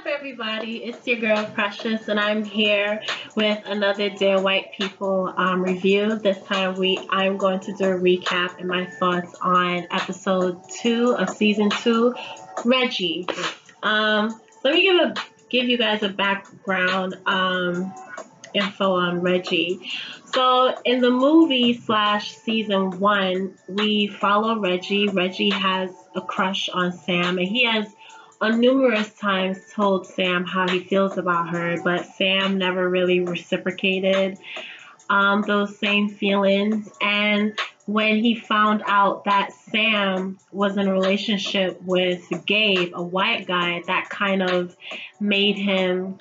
up, everybody? It's your girl Precious, and I'm here with another Dear White People review. This time, I'm going to do a recap and my thoughts on episode 2 of season 2, Reggie. Let me give you guys a background info on Reggie. So in the movie slash season 1, we follow Reggie. Reggie has a crush on Sam, and he has on numerous times told Sam how he feels about her, but Sam never really reciprocated those same feelings. And when he found out that Sam was in a relationship with Gabe, a white guy, that kind of made him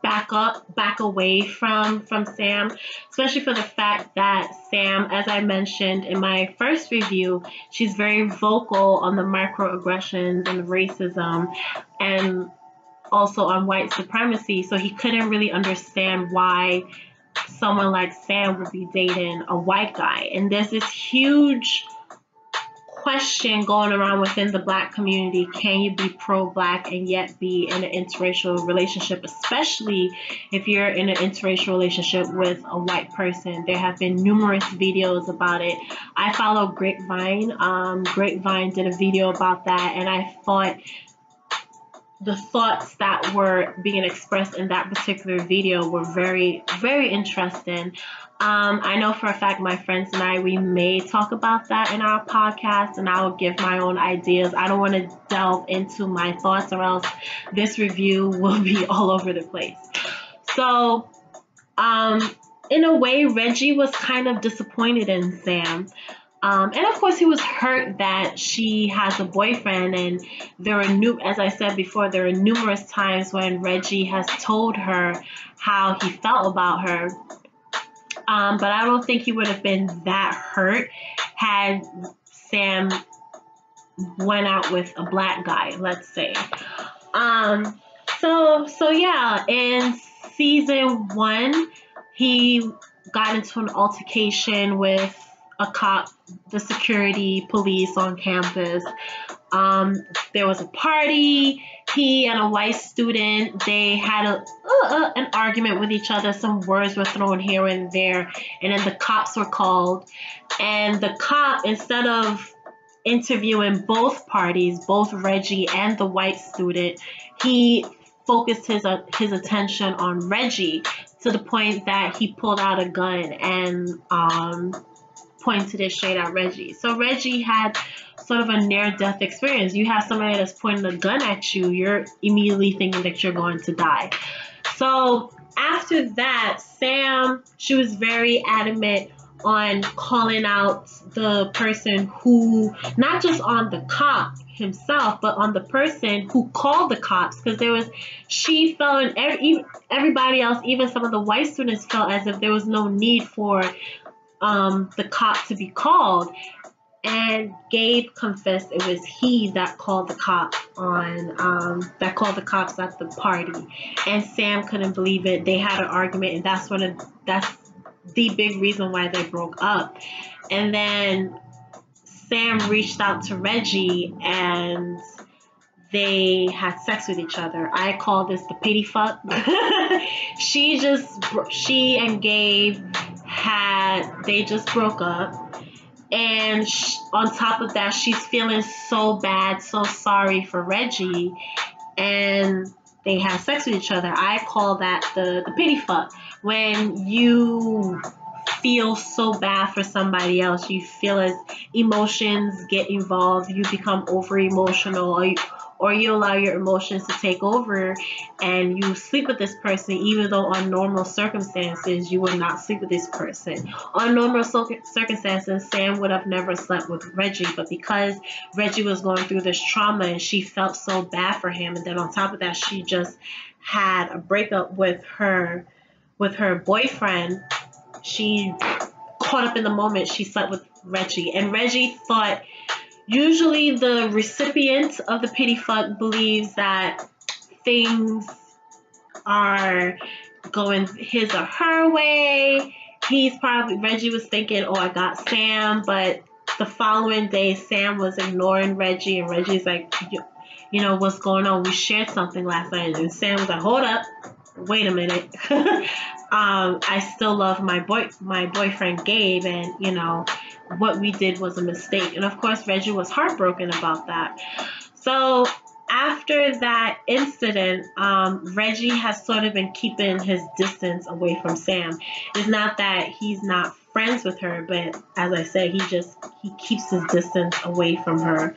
back away from Sam, especially for the fact that Sam, as I mentioned in my first review, she's very vocal on the microaggressions and racism and also on white supremacy. So he couldn't really understand why someone like Sam would be dating a white guy. And there's this huge question going around within the Black community: can you be pro-Black and yet be in an interracial relationship, especially if you're in an interracial relationship with a white person? There have been numerous videos about it. I follow Grapevine. Grapevine did a video about that, and I thought the thoughts that were being expressed in that particular video were very, very interesting. I know for a fact my friends and we may talk about that in our podcast, and I'll give my own ideas. I don't want to delve into my thoughts, or else this review will be all over the place. So, in a way, Reggie was kind of disappointed in Sam. And of course, he was hurt that she has a boyfriend, and as I said before, there are numerous times when Reggie has told her how he felt about her. But I don't think he would have been that hurt had Sam went out with a Black guy, let's say. So yeah, in season 1, he got into an altercation with a cop, the security police on campus. There was a party. He and a white student, they had an argument with each other. Some words were thrown here and there, and then the cops were called. And the cop, instead of interviewing both parties, both Reggie and the white student, he focused his attention on Reggie, to the point that he pulled out a gun and pointed it straight at Reggie. So Reggie had sort of a near-death experience. You have somebody that's pointing a gun at you, you're immediately thinking that you're going to die. So after that, Sam, she was very adamant on calling out the person who, not just on the cop himself, but on the person who called the cops, because she felt, and everybody else, even some of the white students, felt as if there was no need for the cop to be called. And Gabe confessed it was he that called the cop that called the cops at the party. And Sam couldn't believe it. They had an argument, and that's the big reason why they broke up. And then Sam reached out to Reggie, and they had sex with each other. I call this the pity fuck. She and Gabe they just broke up. And on top of that, she's feeling so bad, so sorry for Reggie, and they have sex with each other. I call that the pity fuck. When you feel so bad for somebody else, you feel as emotions get involved, you become over emotional, or you allow your emotions to take over, and you sleep with this person, even though on normal circumstances you would not sleep with this person. On normal circumstances, Sam would have never slept with Reggie, but because Reggie was going through this trauma and she felt so bad for him, and then on top of that, she just had a breakup with her boyfriend, she caught up in the moment, she slept with Reggie. And Reggie thought, usually the recipient of the pity fuck believes that things are going his or her way. Reggie was thinking, oh, I got Sam, but the following day, Sam was ignoring Reggie, and Reggie's like, what's going on. We shared something last night, and Sam was like, hold up, wait a minute. I still love my boyfriend Gabe, and what we did was a mistake. And of course, Reggie was heartbroken about that. So after that incident, Reggie has sort of been keeping his distance away from Sam. It's not that he's not friends with her, but as I said, he keeps his distance away from her.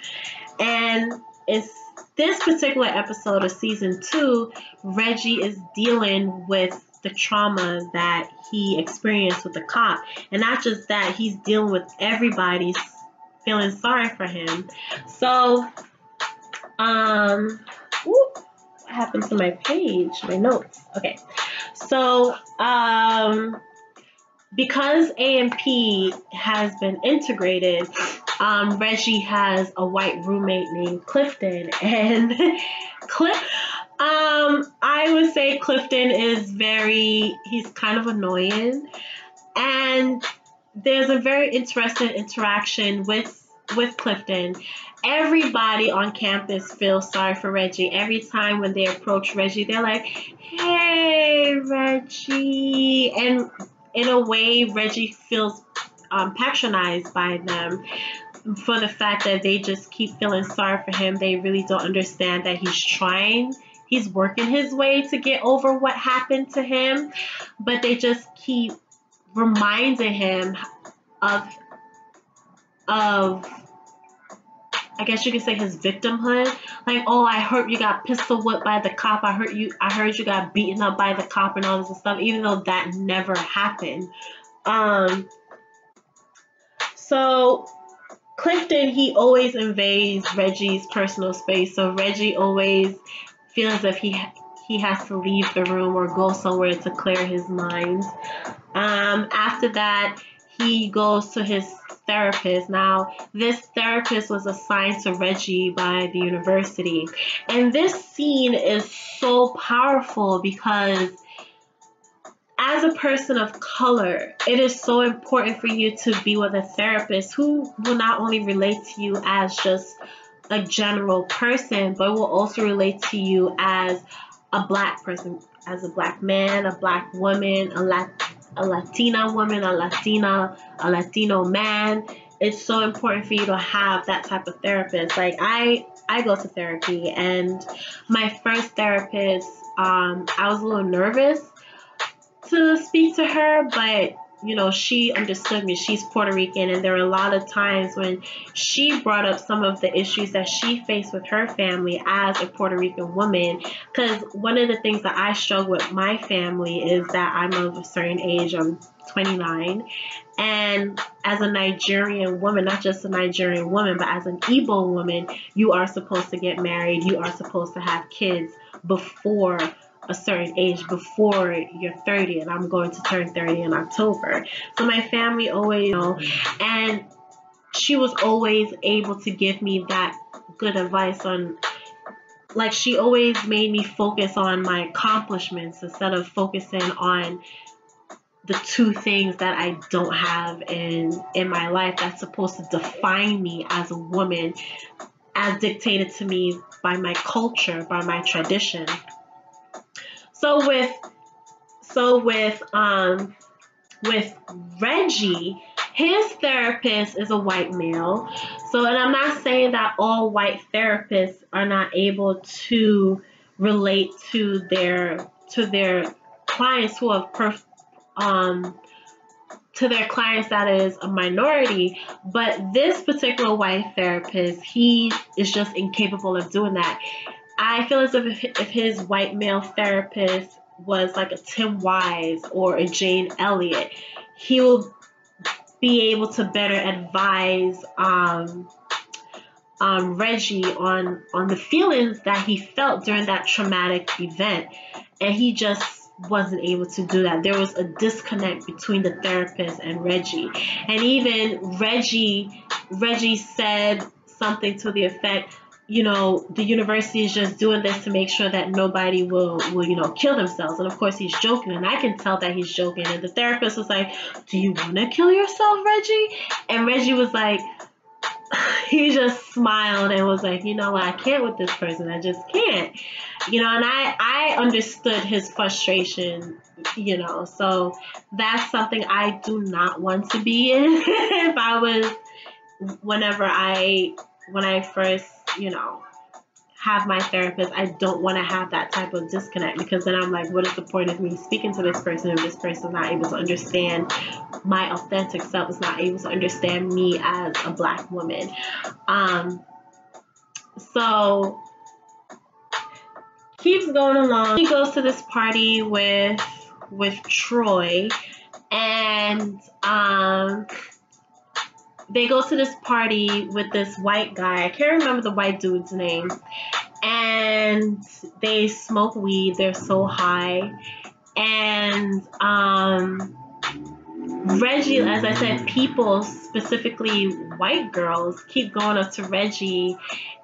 And it's this particular episode of season 2, Reggie is dealing with the trauma that he experienced with the cop. And not just that, he's dealing with everybody feeling sorry for him. So, what happened to my page, my notes? Okay. So, because A&P has been integrated, Reggie has a white roommate named Clifton, and I would say Clifton is he's kind of annoying, and there's a very interesting interaction with Clifton. Everybody on campus feels sorry for Reggie. Every time when they approach Reggie, they're like, hey, Reggie, and in a way, Reggie feels patronized by them for the fact that they just keep feeling sorry for him. They really don't understand that he's trying. He's working his way to get over what happened to him, but they just keep reminding him of I guess you could say his victimhood. Like, oh, I heard you got pistol whipped by the cop. I heard you got beaten up by the cop and all this stuff, even though that never happened. So Clifton, he always invades Reggie's personal space. So Reggie always feels as if he has to leave the room or go somewhere to clear his mind. After that, he goes to his therapist. Now, this therapist was assigned to Reggie by the university. And this scene is so powerful because as a person of color, it is so important for you to be with a therapist who will not only relate to you as just a general person, but will also relate to you as a black person, as a black man, a black woman, a Latina woman, a Latino man. It's so important for you to have that type of therapist. Like I go to therapy, and my first therapist, I was a little nervous to speak to her, but she understood me. She's Puerto Rican, and there were a lot of times when she brought up some of the issues that she faced with her family as a Puerto Rican woman. Because one of the things that I struggle with my family is that I'm of a certain age. I'm 29, and as a Nigerian woman, not just a Nigerian woman, but as an Igbo woman, you are supposed to get married. You are supposed to have kids before a certain age, before you're 30, and I'm going to turn 30 in October. So my family always, and she was always able to give me that good advice on, like, she always made me focus on my accomplishments instead of focusing on the two things that I don't have in my life that's supposed to define me as a woman, as dictated to me by my culture, by my tradition. So with Reggie, his therapist is a white male. So, and I'm not saying that all white therapists are not able to relate to their clients who have to their clients that is a minority, but this particular white therapist, he is just incapable of doing that. I feel as if his white male therapist was like a Tim Wise or a Jane Elliott, he will be able to better advise Reggie on the feelings that he felt during that traumatic event, and he just wasn't able to do that. There was a disconnect between the therapist and Reggie, and even Reggie said something to the effect, the university is just doing this to make sure that nobody will kill themselves. And of course he's joking, and I can tell that he's joking. And the therapist was like, do you want to kill yourself, Reggie? And Reggie was like, he just smiled and was like, you know what, I can't with this person. I just can't. And I understood his frustration, so that's something I do not want to be in. If I was, when I first, have my therapist, I don't want to have that type of disconnect, because then I'm like, what is the point of me speaking to this person if this person is not able to understand my authentic self, is not able to understand me as a Black woman. So keeps going along. He goes to this party with Troy, and they go to this party with this white guy. I can't remember the white dude's name. And they smoke weed. They're so high. And Reggie, as I said, people, specifically white girls, keep going up to Reggie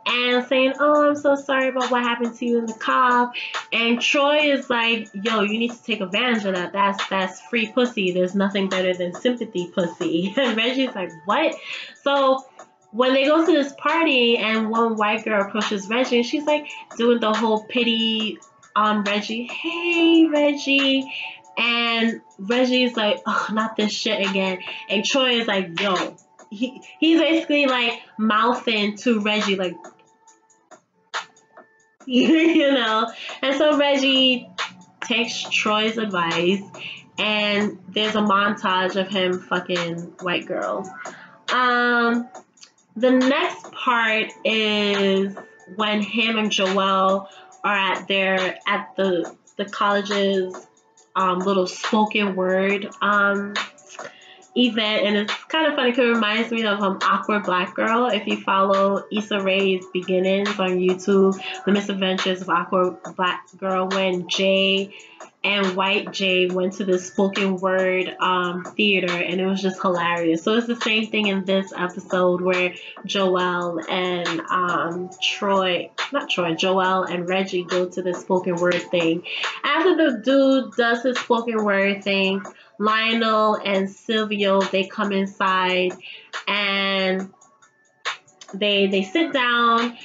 and saying, oh, I'm so sorry about what happened to you in the car. And Troy is like, yo, you need to take advantage of that. That's free pussy. There's nothing better than sympathy pussy. And Reggie's like, what? So when they go to this party and one white girl approaches Reggie, and she's like doing the whole pity on Reggie. Hey, Reggie. And Reggie's like, oh, not this shit again. And Troy is like, yo. He's basically like mouthing to Reggie, like, And so Reggie takes Troy's advice, and there's a montage of him fucking white girls. The next part is when him and Joelle are at the college's little spoken word event, and it's kind of funny because it reminds me of Awkward Black Girl. If you follow Issa Rae's beginnings on YouTube, The Misadventures of Awkward Black Girl, when Jay and White Jay went to this spoken word theater, and it was just hilarious. So it's the same thing in this episode where Joelle and Joelle and Reggie go to this spoken word thing. After the dude does his spoken word thing, Lionel and Silvio, they come inside and they sit down,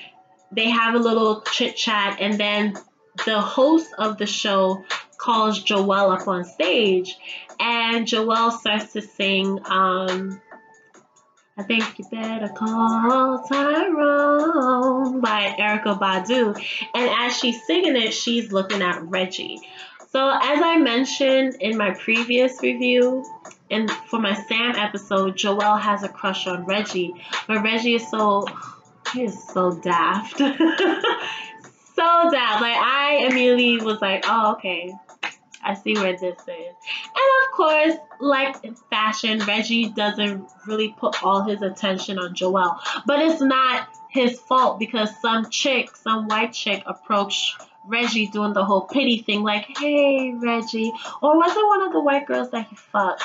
they have a little chit chat, and then the host of the show calls Joelle up on stage, and Joelle starts to sing, I think you better call Tyrone by Erykah Badu. And as she's singing it, she's looking at Reggie. So as I mentioned in my previous review, and for my Sam episode, Joelle has a crush on Reggie, but Reggie is so daft. So daft. Like, I immediately was like, oh, okay, I see where this is. And of course, like in fashion, Reggie doesn't really put all his attention on Joelle. But it's not his fault, because some white chick approached Reggie doing the whole pity thing, like, hey, Reggie. Or was it one of the white girls that he fucked?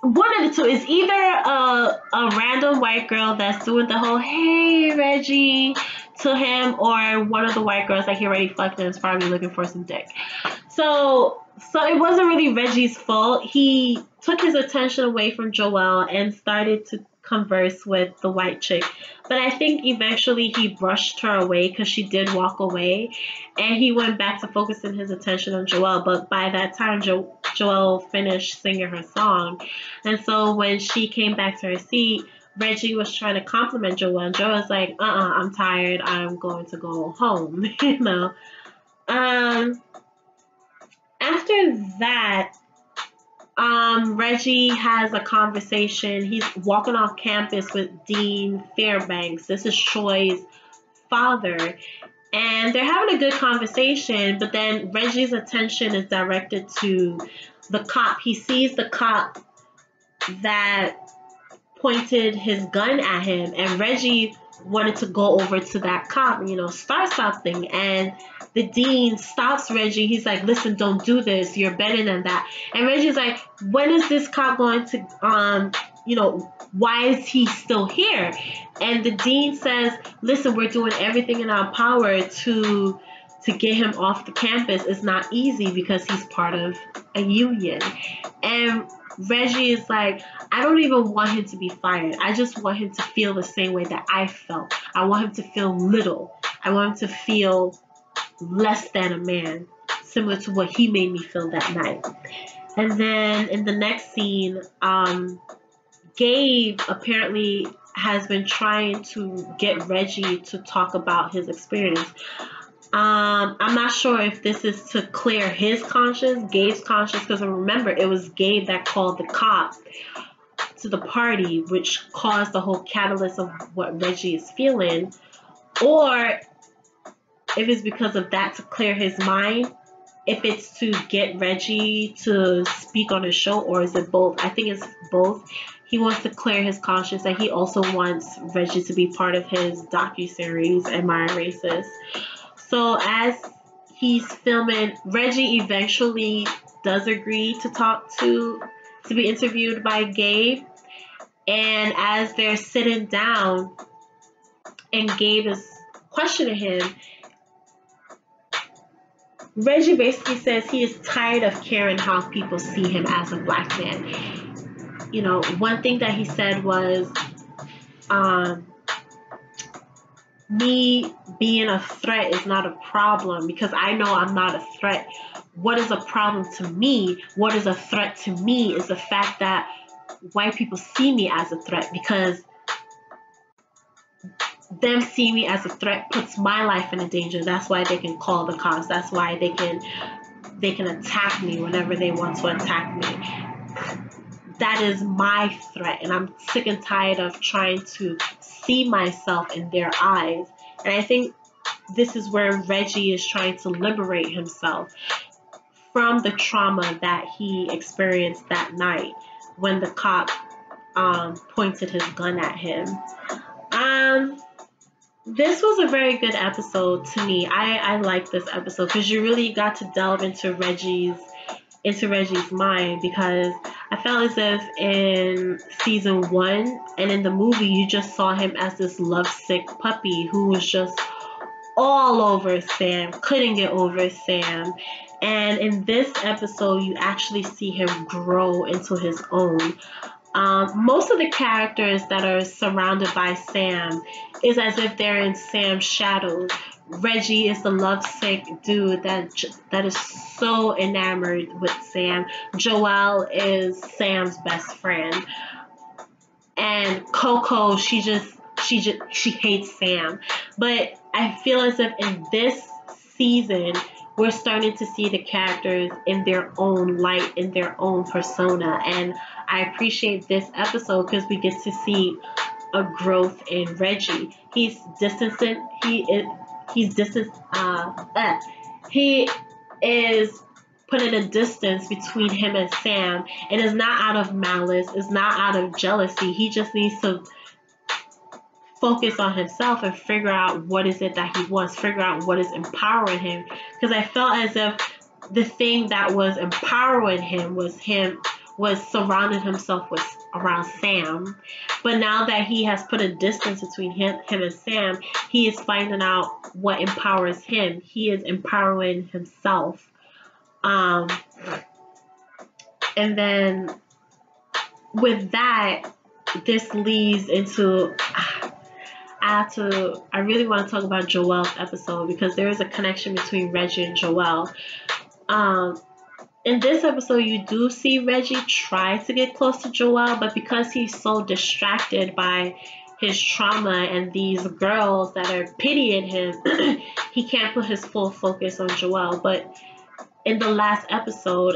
One of the two. Is either a random white girl that's doing the whole hey Reggie to him, or one of the white girls that he already fucked and is probably looking for some dick. So it wasn't really Reggie's fault. He took his attention away from Joelle and started to converse with the white chick. But I think eventually he brushed her away because she did walk away, and he went back to focusing his attention on Joelle. But by that time, Joelle finished singing her song. And so when she came back to her seat, Reggie was trying to compliment Joelle, and Joelle's like, I'm tired. I'm going to go home, After that, Reggie has a conversation. He's walking off campus with Dean Fairbanks. This is Troy's father. And they're having a good conversation, but then Reggie's attention is directed to the cop. He sees the cop that pointed his gun at him, and Reggie wanted to go over to that cop, start something, and the dean stops Reggie. He's like, listen, don't do this, you're better than that. And Reggie's like, when is this cop going to why is he still here? And the dean says, listen, we're doing everything in our power to get him off the campus. It's not easy because he's part of a union. And Reggie is like, I don't even want him to be fired. I just want him to feel the same way that I felt. I want him to feel little. I want him to feel less than a man, similar to what he made me feel that night. And then in the next scene, Gabe apparently has been trying to get Reggie to talk about his experience. I'm not sure if this is to clear his conscience, Gabe's conscience, because remember, it was Gabe that called the cop to the party, which caused the whole catalyst of what Reggie is feeling, or if it's because of that to clear his mind, if it's to get Reggie to speak on his show, or is it both? I think it's both. He wants to clear his conscience, and he also wants Reggie to be part of his docuseries, Am I Racist? So as he's filming, Reggie eventually does agree to to be interviewed by Gabe. And as they're sitting down and Gabe is questioning him, Reggie basically says he is tired of caring how people see him as a black man. You know, one thing that he said was, me being a threat is not a problem because I know I'm not a threat. What is a problem to me? What is a threat to me is the fact that white people see me as a threat, because them seeing me as a threat puts my life in a danger. That's why they can call the cops. That's why they can attack me whenever they want to attack me. That is my threat, and I'm sick and tired of trying to see myself in their eyes. And I think this is where Reggie is trying to liberate himself from the trauma that he experienced that night when the cop pointed his gun at him. This was a very good episode to me. I like this episode because you really got to delve into Reggie's mind, because I felt as if in season 1 and in the movie you just saw him as this lovesick puppy who was just all over Sam, couldn't get over Sam. And in this episode you actually see him grow into his own. Most of the characters that are surrounded by Sam is as if they're in Sam's shadows. Reggie is the lovesick dude that is so enamored with Sam. Joelle is Sam's best friend, and Coco, she hates Sam. But I feel as if in this season we're starting to see the characters in their own light, in their own persona, and I appreciate this episode because we get to see a growth in Reggie. He is putting a distance between him and Sam, and it's not out of malice, it's not out of jealousy. He just needs to focus on himself and figure out what is it that he wants, figure out what is empowering him. Because I felt as if the thing that was empowering him was surrounding himself around Sam. But now that he has put a distance between him and Sam, he is finding out what empowers him. He is empowering himself. And then with that, this leads into I really want to talk about Joelle's episode, because there is a connection between Reggie and Joelle. In this episode, you do see Reggie try to get close to Joelle, but because he's so distracted by his trauma and these girls that are pitying him, he can't put his full focus on Joelle. But in the last episode,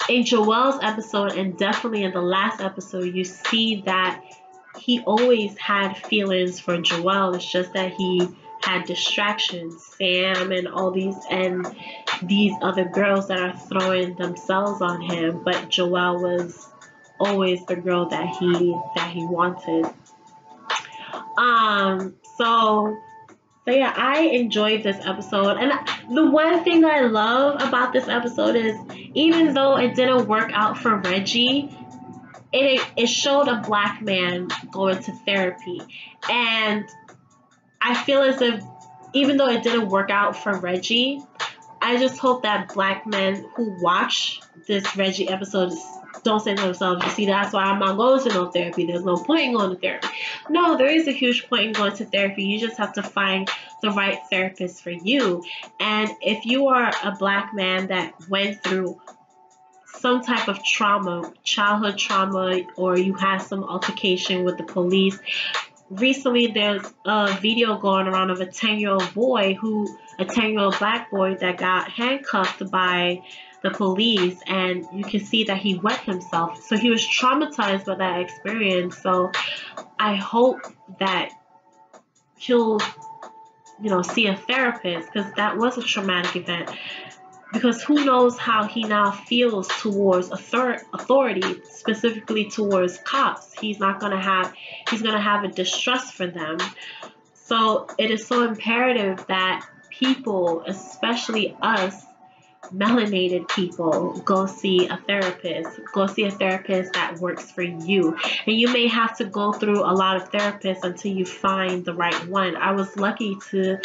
in Joelle's episode, and definitely in the last episode, you see that he always had feelings for Joelle. It's just that he had distractions, Sam and all these other girls that are throwing themselves on him. But Joelle was always the girl that he wanted. So yeah, I enjoyed this episode. And the one thing that I love about this episode is, even though it didn't work out for Reggie, it showed a black man going to therapy. And I feel as if, even though it didn't work out for Reggie, I just hope that black men who watch this Reggie episode don't say to themselves, you see, that's why I'm not going to no therapy. There's no point in going to therapy. No, there is a huge point in going to therapy. You just have to find the right therapist for you. And if you are a Black man that went through some type of trauma, childhood trauma, or you had some altercation with the police, recently there's a video going around of a 10-year-old boy a 10-year-old Black boy that got handcuffed by the police, and you can see that he wet himself. So he was traumatized by that experience. So I hope that he'll, see a therapist, because that was a traumatic event. Because who knows how he now feels towards authority, specifically towards cops. He's going to have a distrust for them. So it is so imperative that people, especially us, melanated people, go see a therapist. Go see a therapist that works for you. And you may have to go through a lot of therapists until you find the right one. I was lucky to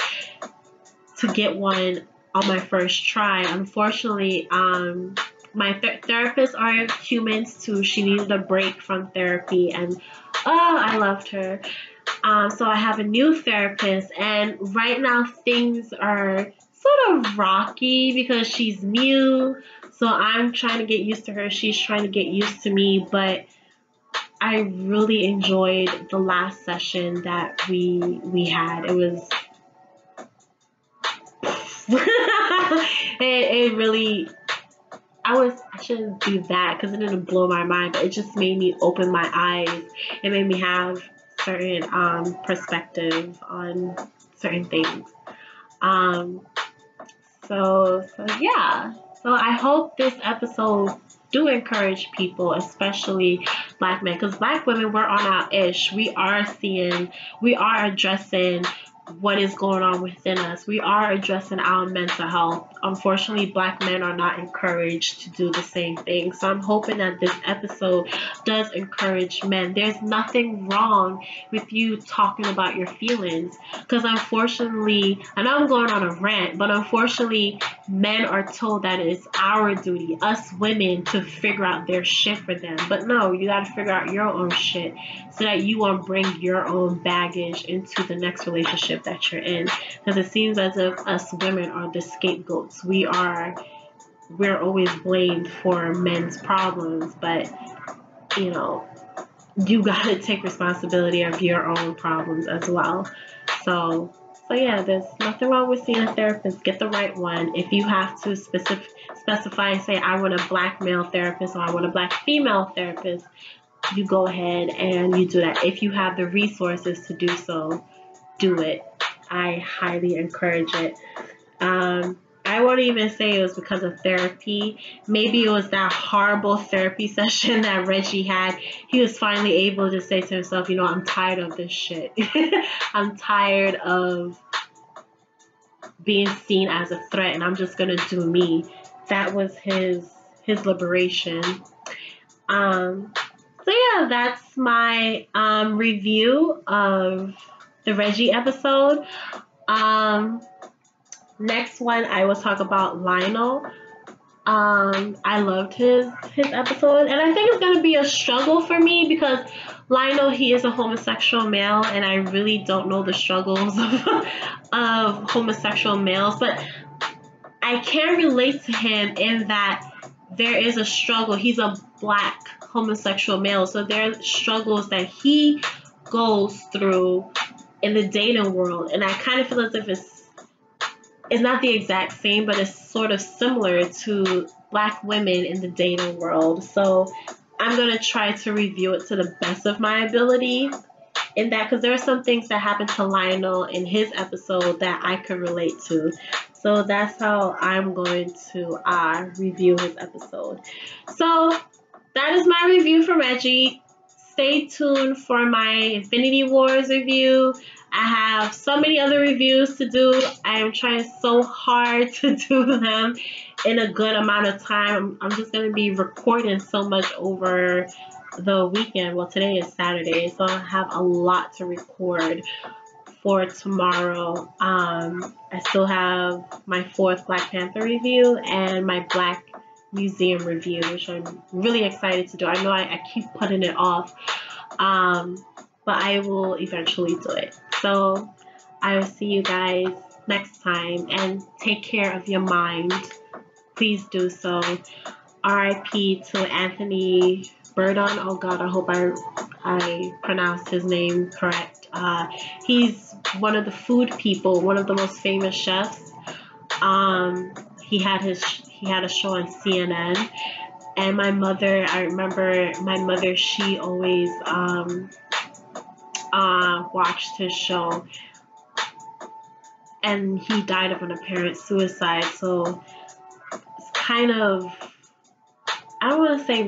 get one on my first try. Unfortunately, my therapists are humans too. She needed a break from therapy, and I loved her. So I have a new therapist, and right now things are sort of rocky because she's new. So I'm trying to get used to her. She's trying to get used to me, but I really enjoyed the last session that we had. It was it really, I shouldn't do that because it didn't blow my mind, but it just made me open my eyes. It made me have certain perspective on certain things. So yeah. So I hope this episode do encourage people, especially Black men, because Black women, we're on our ish. We are addressing what is going on within us. We are addressing our mental health. Unfortunately, Black men are not encouraged to do the same thing. So I'm hoping that this episode does encourage men. There's nothing wrong with you talking about your feelings, because unfortunately, I know I'm going on a rant, but unfortunately, men are told that it's our duty, us women, to figure out their shit for them. But no, you got to figure out your own shit so that you won't bring your own baggage into the next relationship that you're in. Because it seems as if us women are the scapegoats. We're always blamed for men's problems, but you gotta take responsibility of your own problems as well. So yeah, there's nothing wrong with seeing a therapist. Get the right one. If you have to specify and say, I want a Black male therapist or I want a Black female therapist, you go ahead and you do that. If you have the resources to do so, do it. I highly encourage it. I won't even say it was because of therapy. Maybe it was that horrible therapy session that Reggie had. He was finally able to say to himself, I'm tired of this shit. I'm tired of being seen as a threat, and I'm just going to do me. That was his liberation. So yeah, that's my review of the Reggie episode. Next one, I will talk about Lionel. I loved his episode, and I think it's gonna be a struggle for me because Lionel, he is a homosexual male, and I really don't know the struggles of homosexual males, but I can relate to him in that there is a struggle. He's a Black homosexual male, so there are struggles that he goes through in the dating world, and I kind of feel as if it's not the exact same, but it's sort of similar to Black women in the dating world. So I'm going to try to review it to the best of my ability in that, because there are some things that happened to Lionel in his episode that I could relate to. So that's how I'm going to review his episode. So that is my review for Reggie. Stay tuned for my Infinity Wars review. I have so many other reviews to do. I am trying so hard to do them in a good amount of time. I'm just going to be recording so much over the weekend. Well, today is Saturday, so I have a lot to record for tomorrow. I still have my 4th Black Panther review and my Black museum review, which I'm really excited to do. I know I keep putting it off, but I will eventually do it. So I will see you guys next time, and take care of your mind. Please do so. RIP to Anthony Bourdain. Oh God, I hope I pronounced his name correct. He's one of the food people, one of the most famous chefs. He had a show on CNN, and my mother, I remember my mother, she always watched his show, and he died of an apparent suicide. So it's kind of, I don't want to say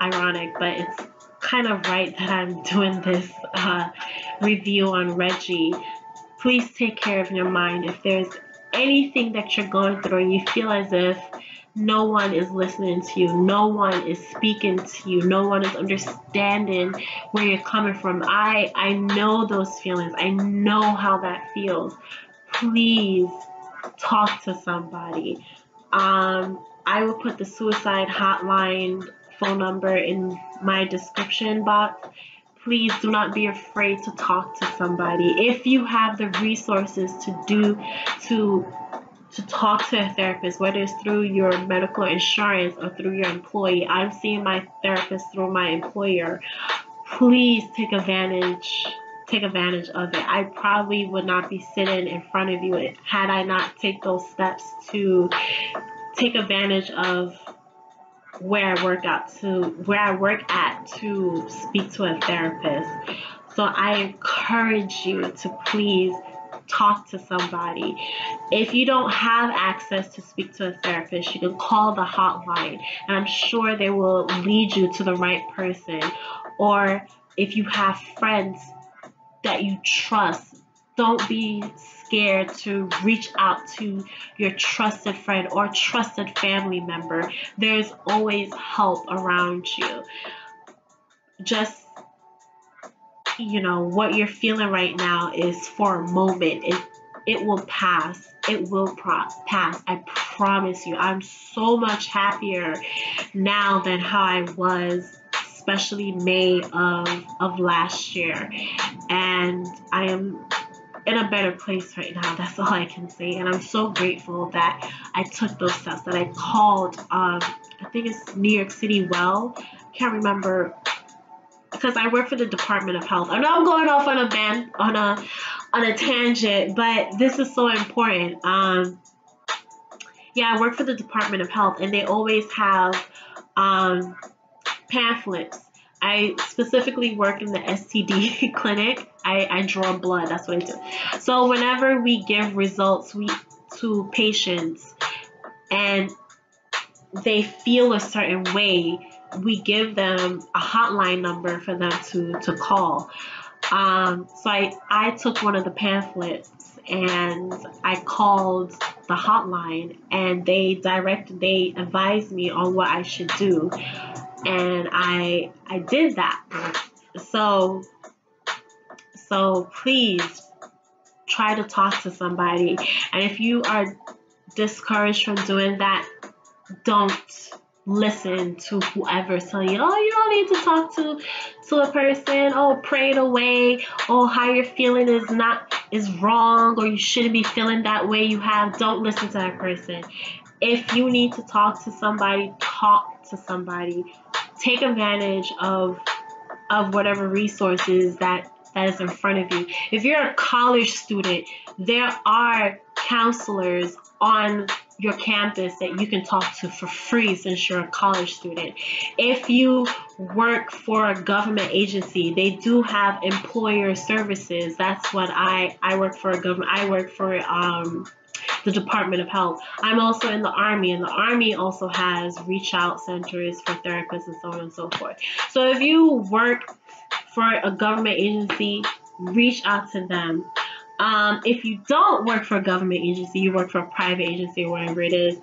ironic, but it's kind of right that I'm doing this review on Reggie. Please take care of your mind. If there's anything that you're going through and you feel as if no one is listening to you, no one is speaking to you, no one is understanding where you're coming from, I know those feelings. I know how that feels. Please talk to somebody. I will put the suicide hotline phone number in my description box. Please do not be afraid to talk to somebody. If you have the resources to talk to a therapist, whether it's through your medical insurance or through your employee. I'm seeing my therapist through my employer. Please take advantage of it. I probably would not be sitting in front of you had I not take those steps to take advantage of where I work at to speak to a therapist. So I encourage you to please talk to somebody. If you don't have access to speak to a therapist, you can call the hotline, and I'm sure they will lead you to the right person. Or if you have friends that you trust, don't be scared to reach out to your trusted friend or trusted family member. There's always help around you. Just, what you're feeling right now is for a moment. It will pass. It will pass. I promise you. I'm so much happier now than how I was, especially May of last year. And I am in a better place right now. That's all I can say. And I'm so grateful that I took those steps, that I called, I think it's New York City Well. I can't remember, because I work for the Department of Health. I know I'm going off on a tangent, but this is so important. I work for the Department of Health, and they always have pamphlets. I specifically work in the STD clinic. I draw blood. That's what I do. So whenever we give results to patients and they feel a certain way, we give them a hotline number for them to call. So I took one of the pamphlets and I called the hotline, and they advised me on what I should do, and I did that. So please try to talk to somebody, and if you are discouraged from doing that, don't listen to whoever's telling you, oh, you don't need to talk to a person, oh, pray it away, oh, how you're feeling is wrong, or you shouldn't be feeling that way. Don't listen to that person. If you need to talk to somebody, talk to somebody. Take advantage of whatever resources that is in front of you. If you're a college student, there are counselors on your campus that you can talk to for free since you're a college student. If you work for a government agency, they do have employer services. That's what I work for a government. I work for the Department of Health. I'm also in the Army, and the Army also has reach out centers for therapists and so on and so forth. So if you work for a government agency, reach out to them. If you don't work for a government agency, you work for a private agency or whatever it is,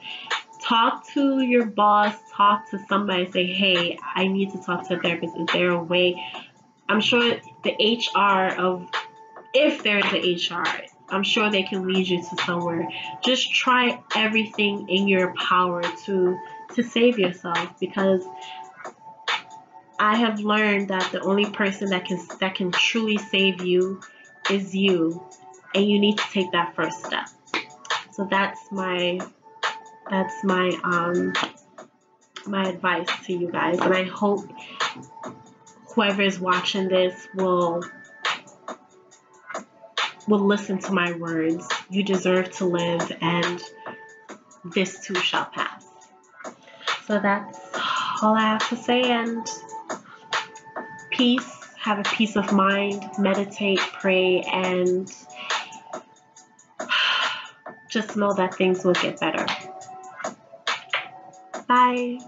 talk to your boss, talk to somebody, say, hey, I need to talk to a therapist. Is there a way? I'm sure the HR if there's an HR, I'm sure they can lead you to somewhere. Just try everything in your power to to save yourself, because I have learned that the only person that can truly save you is you, and you need to take that first step. So that's my my advice to you guys, and I hope whoever is watching this will listen to my words. You deserve to live, and this too shall pass. So that's all I have to say, and peace. Have a peace of mind, meditate, pray, and just know that things will get better. Bye.